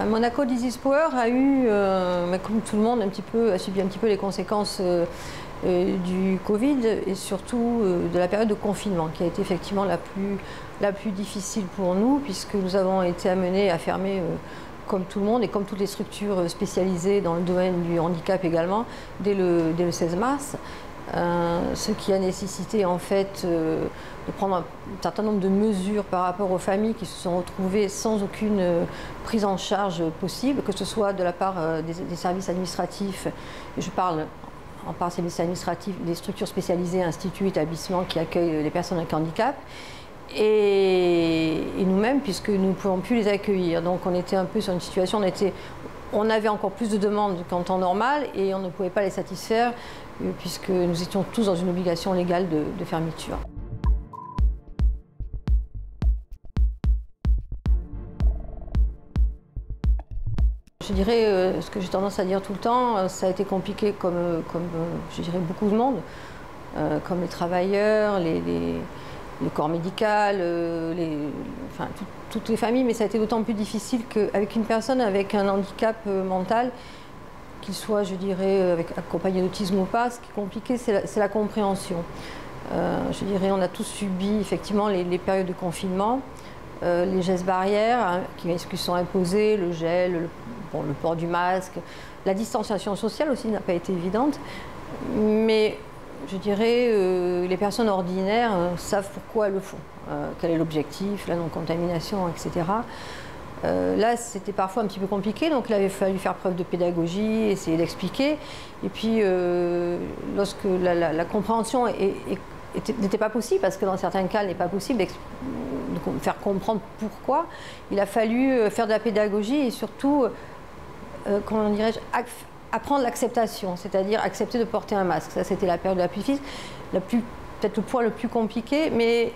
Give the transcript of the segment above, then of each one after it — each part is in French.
À Monaco, This Power a eu, comme tout le monde, a subi un petit peu les conséquences du Covid et surtout de la période de confinement qui a été effectivement la plus difficile pour nous puisque nous avons été amenés à fermer comme tout le monde et comme toutes les structures spécialisées dans le domaine du handicap également dès le 16 mars. Ce qui a nécessité en fait de prendre un certain nombre de mesures par rapport aux familles qui se sont retrouvées sans aucune prise en charge possible, que ce soit de la part des services administratifs, et je parle en part des services administratifs, des structures spécialisées, instituts, établissements qui accueillent les personnes avec handicap, et nous-mêmes puisque nous ne pouvions plus les accueillir. Donc on était un peu sur une situation, on avait encore plus de demandes qu'en temps normal et on ne pouvait pas les satisfaire puisque nous étions tous dans une obligation légale de fermeture. Je dirais, ce que j'ai tendance à dire tout le temps, ça a été compliqué comme je dirais beaucoup de monde, comme les travailleurs, le corps médical, enfin, toutes les familles, mais ça a été d'autant plus difficile qu'avec une personne avec un handicap mental, qu'il soit, je dirais, accompagné d'autisme ou pas, ce qui est compliqué, c'est la compréhension. Je dirais, on a tous subi effectivement les périodes de confinement, les gestes barrières qui sont imposés, le gel, le port du masque, la distanciation sociale aussi n'a pas été évidente, mais je dirais, les personnes ordinaires savent pourquoi elles le font, quel est l'objectif, la non-contamination, etc. Là, c'était parfois un petit peu compliqué, donc il avait fallu faire preuve de pédagogie, essayer d'expliquer. Et puis, lorsque la compréhension n'était pas possible, parce que dans certains cas, il n'est pas possible de faire comprendre pourquoi, il a fallu faire de la pédagogie et surtout, comment dirais-je, apprendre l'acceptation, c'est-à-dire accepter de porter un masque. Ça, c'était la période la plus difficile, peut-être le point le plus compliqué, mais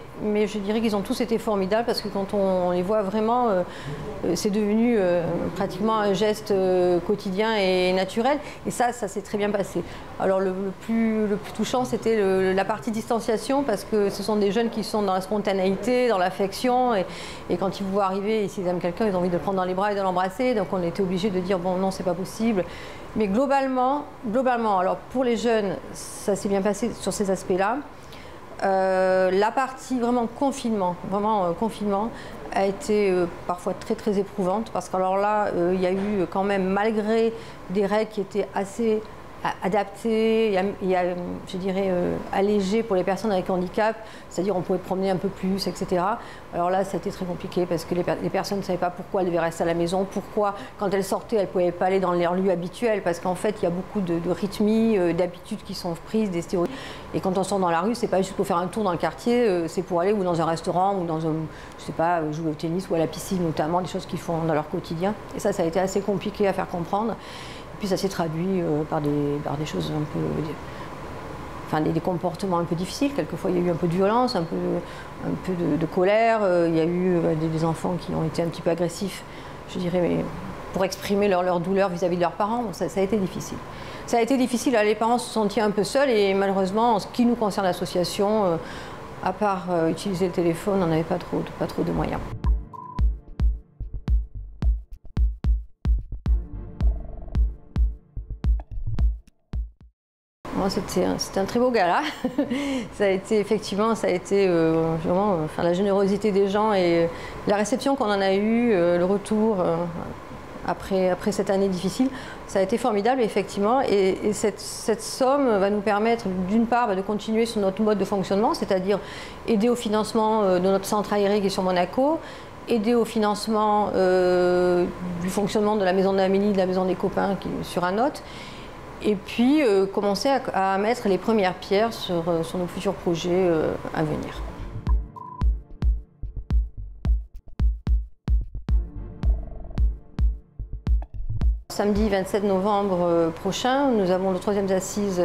je dirais qu'ils ont tous été formidables parce que quand on les voit vraiment, c'est devenu pratiquement un geste quotidien et naturel. Et ça s'est très bien passé. Alors le plus touchant, c'était la partie distanciation parce que ce sont des jeunes qui sont dans la spontanéité, dans l'affection et quand ils vous voient arriver et s'ils aiment quelqu'un, ils ont envie de le prendre dans les bras et de l'embrasser. Donc on était obligé de dire bon non, c'est pas possible. Mais globalement, alors pour les jeunes, ça s'est bien passé sur ces aspects-là. La partie vraiment confinement a été parfois très très éprouvante parce qu'alors là, il y a eu quand même, malgré des règles qui étaient assez adaptées, je dirais, allégées pour les personnes avec handicap, c'est-à-dire on pouvait promener un peu plus, etc. Alors là, ça a été très compliqué parce que les personnes ne savaient pas pourquoi elles devaient rester à la maison, pourquoi quand elles sortaient, elles ne pouvaient pas aller dans leur lieu habituel parce qu'en fait, il y a beaucoup de rythmies, d'habitudes qui sont prises, des stéréotypes. Et quand on sort dans la rue, c'est pas juste pour faire un tour dans le quartier, c'est pour aller ou dans un restaurant ou dans un, je sais pas, jouer au tennis ou à la piscine notamment, des choses qu'ils font dans leur quotidien. Et ça a été assez compliqué à faire comprendre. Et puis ça s'est traduit par des choses un peu, enfin des comportements un peu difficiles. Quelquefois, il y a eu un peu de violence, un peu de colère. Il y a eu des enfants qui ont été un petit peu agressifs, je dirais, mais pour exprimer leur douleur vis-à-vis de leurs parents. Bon, ça a été difficile. Ça a été difficile, les parents se sentaient un peu seuls et malheureusement, en ce qui nous concerne l'association, à part utiliser le téléphone, on n'avait pas trop de moyens. C'était un très beau gala. Ça a été effectivement, vraiment la générosité des gens et la réception qu'on en a eue, le retour après cette année difficile, ça a été formidable effectivement. Et cette somme va nous permettre d'une part de continuer sur notre mode de fonctionnement, c'est-à-dire aider au financement de notre centre aéré qui est sur Monaco, aider au financement du fonctionnement de la maison d'Amélie, de la maison des copains qui est sur Anote. Et puis commencer à mettre les premières pierres sur nos futurs projets à venir. Samedi 27 novembre prochain, nous avons le 3e assise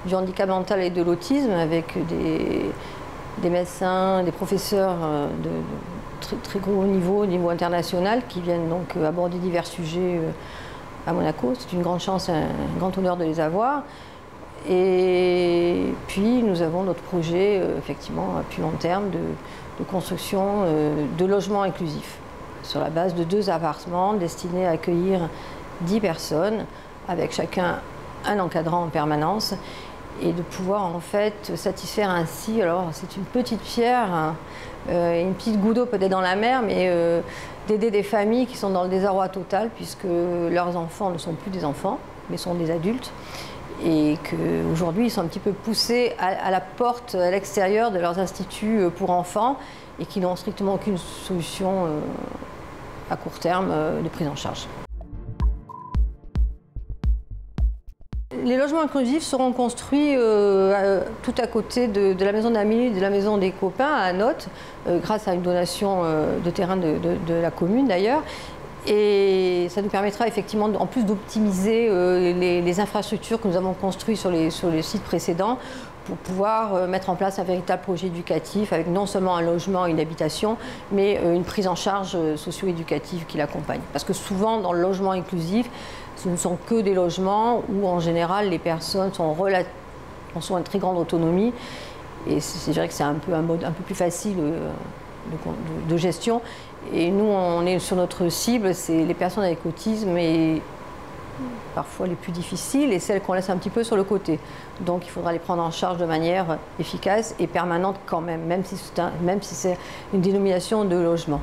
du handicap mental et de l'autisme avec des médecins, des professeurs de très gros niveau, au niveau international, qui viennent donc aborder divers sujets à Monaco. C'est une grande chance, un grand honneur de les avoir. Et puis nous avons notre projet effectivement à plus long terme de construction de logements inclusifs. sur la base de 2 appartements destinés à accueillir 10 personnes, avec chacun un encadrant en permanence, et de pouvoir en fait satisfaire ainsi, alors c'est une petite pierre, hein, une petite goutte d'eau peut-être dans la mer, mais d'aider des familles qui sont dans le désarroi total, puisque leurs enfants ne sont plus des enfants, mais sont des adultes, et qu'aujourd'hui ils sont un petit peu poussés à la porte, à l'extérieur de leurs instituts pour enfants, et qui n'ont strictement aucune solution à court terme de prise en charge. Les logements inclusifs seront construits tout à côté de la maison d'Amélie et de la maison des copains à Notes, grâce à une donation de terrain de la commune d'ailleurs. Et ça nous permettra effectivement, en plus d'optimiser les infrastructures que nous avons construites sur les sites précédents, pour pouvoir mettre en place un véritable projet éducatif avec non seulement un logement et une habitation, mais une prise en charge socio-éducative qui l'accompagne. Parce que souvent, dans le logement inclusif, ce ne sont que des logements où, en général, les personnes sont en très grande autonomie. Et c'est vrai que c'est un peu plus facile de gestion. Et nous, on est sur notre cible, c'est les personnes avec autisme et parfois les plus difficiles et celles qu'on laisse un petit peu sur le côté. Donc il faudra les prendre en charge de manière efficace et permanente quand même si c'est une dénomination de logement.